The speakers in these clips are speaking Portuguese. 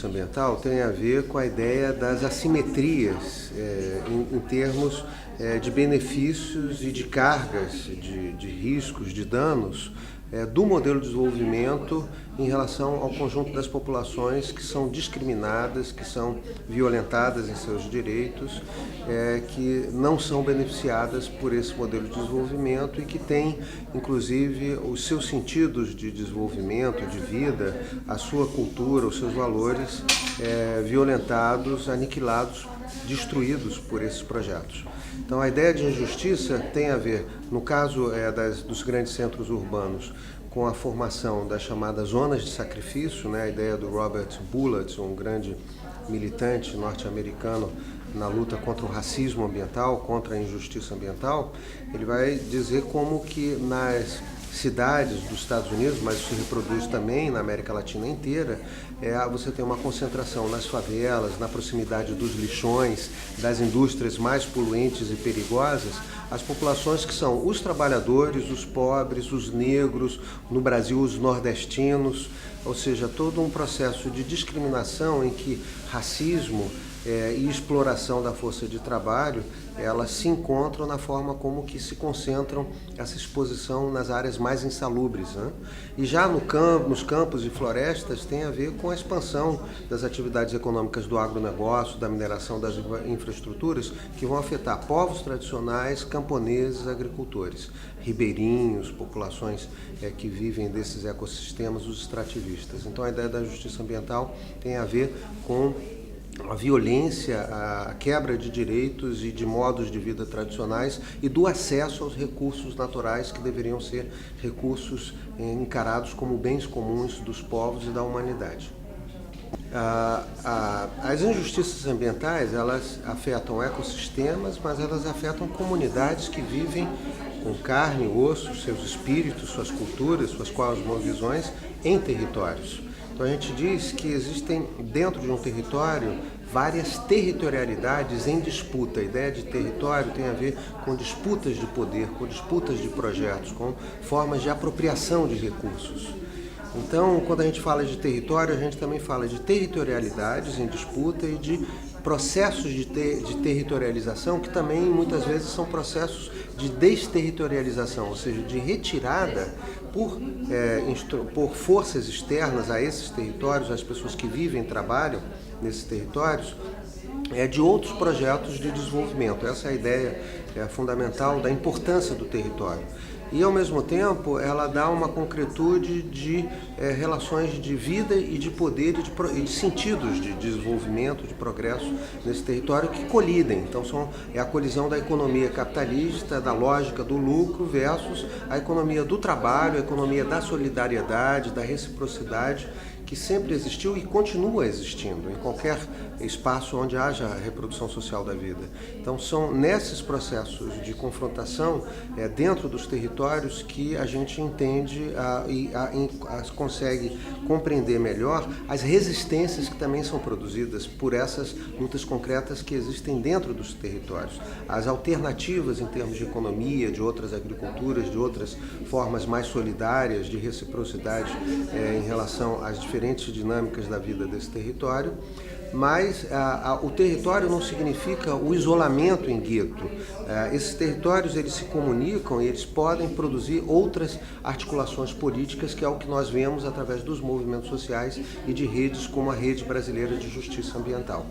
justiça ambiental tem a ver com a ideia das assimetrias em termos de benefícios e de cargas, de riscos, de danos do modelo de desenvolvimento em relação ao conjunto das populações que são discriminadas, que são violentadas em seus direitos, que não são beneficiadas por esse modelo de desenvolvimento e que têm, inclusive, os seus sentidos de desenvolvimento, de vida, a sua cultura, os seus valores violentados, aniquilados, destruídos por esses projetos. Então, a ideia de injustiça tem a ver, no caso dos grandes centros urbanos, com a formação das chamadas zonas de sacrifício, a ideia do Robert Bullitt, um grande militante norte-americano na luta contra o racismo ambiental, contra a injustiça ambiental. Ele vai dizer como que nas cidades dos Estados Unidos, mas isso se reproduz também na América Latina inteira, você tem uma concentração nas favelas, na proximidade dos lixões, das indústrias mais poluentes e perigosas, as populações que são os trabalhadores, os pobres, os negros, no Brasil os nordestinos, ou seja, todo um processo de discriminação em que racismo e exploração da força de trabalho, elas se encontram na forma como que se concentram essa exposição nas áreas mais insalubres. E já nos campos e florestas tem a ver com a expansão das atividades econômicas do agronegócio, da mineração das infraestruturas, que vão afetar povos tradicionais, camponeses, agricultores, ribeirinhos, populações que vivem desses ecossistemas, os extrativistas. Então a ideia da justiça ambiental tem a ver com a violência, a quebra de direitos e de modos de vida tradicionais e do acesso aos recursos naturais que deveriam ser recursos encarados como bens comuns dos povos e da humanidade. As injustiças ambientais, elas afetam ecossistemas, mas elas afetam comunidades que vivem com carne, osso, seus espíritos, suas culturas, suas cosmovisões em territórios. Então a gente diz que existem dentro de um território várias territorialidades em disputa. A ideia de território tem a ver com disputas de poder, com disputas de projetos, com formas de apropriação de recursos. Então, quando a gente fala de território, a gente também fala de territorialidades em disputa e de processos de territorialização que também muitas vezes são processos de desterritorialização, ou seja, de retirada por forças externas a esses territórios, as pessoas que vivem e trabalham nesses territórios, de outros projetos de desenvolvimento. Essa é a ideia fundamental da importância do território. E, ao mesmo tempo, ela dá uma concretude de relações de vida e de poder e de sentidos de desenvolvimento, de progresso nesse território que colidem. Então, é a colisão da economia capitalista, da lógica do lucro versus a economia do trabalho, a economia da solidariedade, da reciprocidade, que sempre existiu e continua existindo em qualquer espaço onde haja a reprodução social da vida. Então são nesses processos de confrontação dentro dos territórios que a gente entende e consegue compreender melhor as resistências que também são produzidas por essas lutas concretas que existem dentro dos territórios. As alternativas em termos de economia, de outras agriculturas, de outras formas mais solidárias de reciprocidade em relação às diferentes dinâmicas da vida desse território, mas o território não significa o isolamento em gueto. Esses territórios eles se comunicam e eles podem produzir outras articulações políticas, que é o que nós vemos através dos movimentos sociais e de redes como a Rede Brasileira de Justiça Ambiental.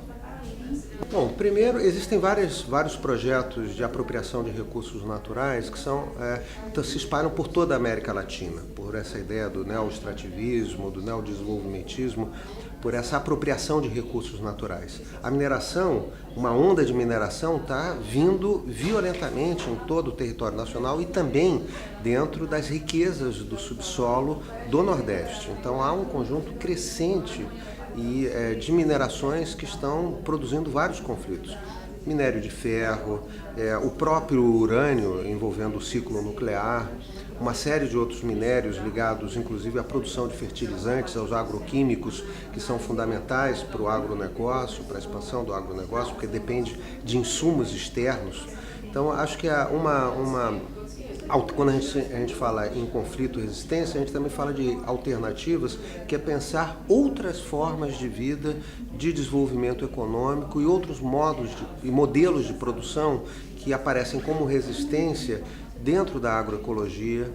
Bom, primeiro, existem vários projetos de apropriação de recursos naturais que se espalham por toda a América Latina, por essa ideia do neoextrativismo, do neodesenvolvimentismo, por essa apropriação de recursos naturais. A mineração, uma onda de mineração está vindo violentamente em todo o território nacional e também dentro das riquezas do subsolo do Nordeste. Então há um conjunto crescente de minerações que estão produzindo vários conflitos. Minério de ferro, o próprio urânio envolvendo o ciclo nuclear, uma série de outros minérios ligados inclusive à produção de fertilizantes, aos agroquímicos, que são fundamentais para o agronegócio, para a expansão do agronegócio, porque depende de insumos externos. Então, acho que quando a gente fala em conflito e resistência, a gente também fala de alternativas, que é pensar outras formas de vida, de desenvolvimento econômico e outros modos e modelos de produção que aparecem como resistência dentro da agroecologia,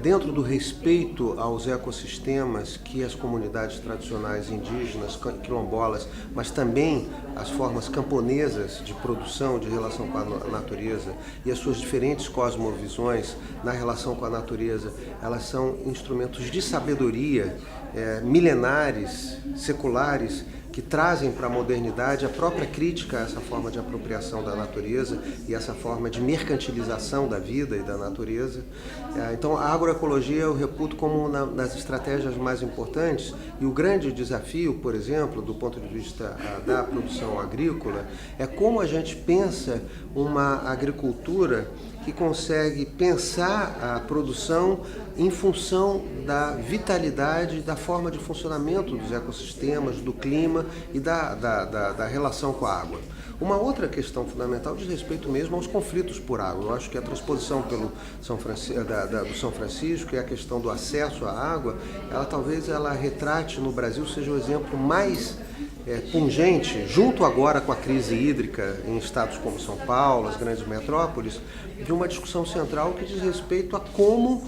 dentro do respeito aos ecossistemas que as comunidades tradicionais indígenas, quilombolas, mas também as formas camponesas de produção, de relação com a natureza e as suas diferentes cosmovisões na relação com a natureza, elas são instrumentos de sabedoria milenares, seculares, que trazem para a modernidade a própria crítica a essa forma de apropriação da natureza e essa forma de mercantilização da vida e da natureza. Então, a agroecologia eu reputo como uma das estratégias mais importantes, e o grande desafio, por exemplo, do ponto de vista da produção agrícola, é como a gente pensa uma agricultura que consegue pensar a produção em função da vitalidade, da forma de funcionamento dos ecossistemas, do clima e da relação com a água. Uma outra questão fundamental diz respeito mesmo aos conflitos por água. Eu acho que a transposição do São Francisco e a questão do acesso à água, talvez ela retrate no Brasil, seja o exemplo mais pungente, junto agora com a crise hídrica em estados como São Paulo, as grandes metrópoles, de uma discussão central que diz respeito a como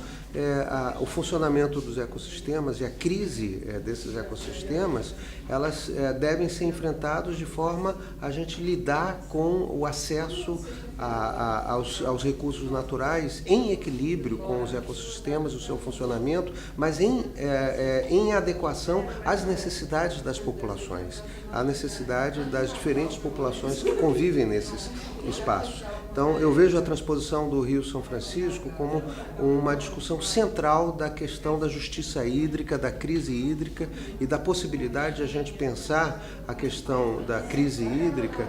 o funcionamento dos ecossistemas e a crise desses ecossistemas, elas devem ser enfrentados de forma a gente lidar com o acesso aos recursos naturais em equilíbrio com os ecossistemas, o seu funcionamento, mas em adequação às necessidades das populações, à necessidade das diferentes populações que convivem nesses espaços. Então, eu vejo a transposição do Rio São Francisco como uma discussão central da questão da justiça hídrica, da crise hídrica e da possibilidade de a gente pensar a questão da crise hídrica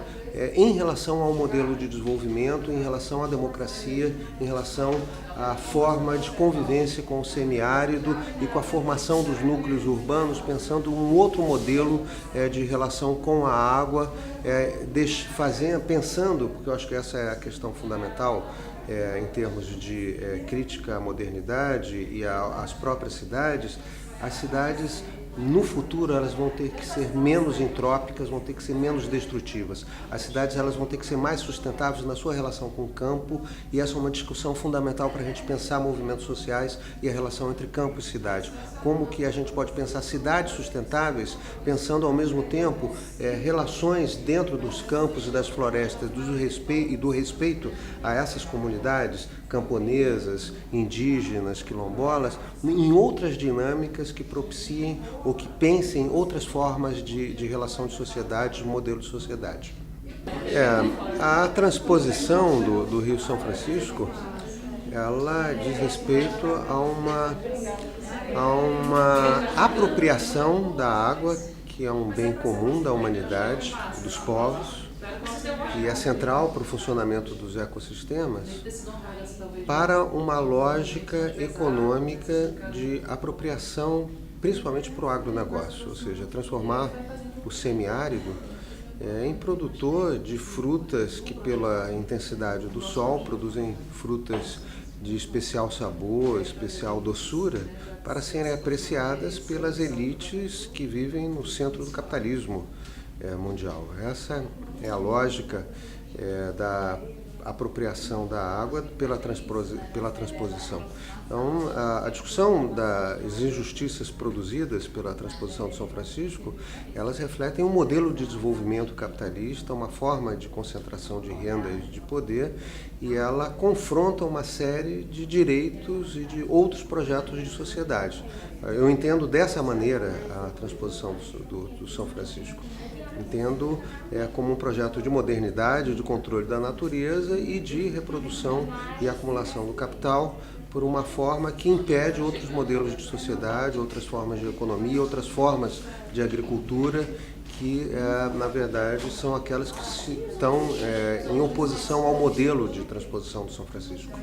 em relação ao modelo de desenvolvimento, em relação à democracia, em relação à forma de convivência com o semiárido e com a formação dos núcleos urbanos, pensando um outro modelo de relação com a água, pensando, porque eu acho que essa é a questão fundamental em termos de crítica à modernidade e às próprias cidades, as cidades no futuro elas vão ter que ser menos entrópicas, vão ter que ser menos destrutivas. As cidades elas vão ter que ser mais sustentáveis na sua relação com o campo, e essa é uma discussão fundamental para a gente pensar movimentos sociais e a relação entre campo e cidade. Como que a gente pode pensar cidades sustentáveis, pensando ao mesmo tempo relações dentro dos campos e das florestas, do respeito a essas comunidades camponesas, indígenas, quilombolas, em outras dinâmicas que propiciem ou que pensem outras formas de relação de sociedade, de modelo de sociedade. A transposição do Rio São Francisco, ela diz respeito a uma apropriação da água, que é um bem comum da humanidade, dos povos, que é central para o funcionamento dos ecossistemas, para uma lógica econômica de apropriação, principalmente para o agronegócio, ou seja, transformar o semiárido em produtor de frutas que, pela intensidade do sol, produzem frutas de especial sabor, especial doçura, para serem apreciadas pelas elites que vivem no centro do capitalismo mundial. Essa é a lógica da apropriação da água pela transposição. Então, a discussão das injustiças produzidas pela transposição de São Francisco, elas refletem um modelo de desenvolvimento capitalista, uma forma de concentração de renda e de poder, e ela confronta uma série de direitos e de outros projetos de sociedade. Eu entendo dessa maneira a transposição do São Francisco. Entendo como um projeto de modernidade, de controle da natureza e de reprodução e acumulação do capital por uma forma que impede outros modelos de sociedade, outras formas de economia, outras formas de agricultura que, na verdade, são aquelas que estão em oposição ao modelo de transposição do São Francisco.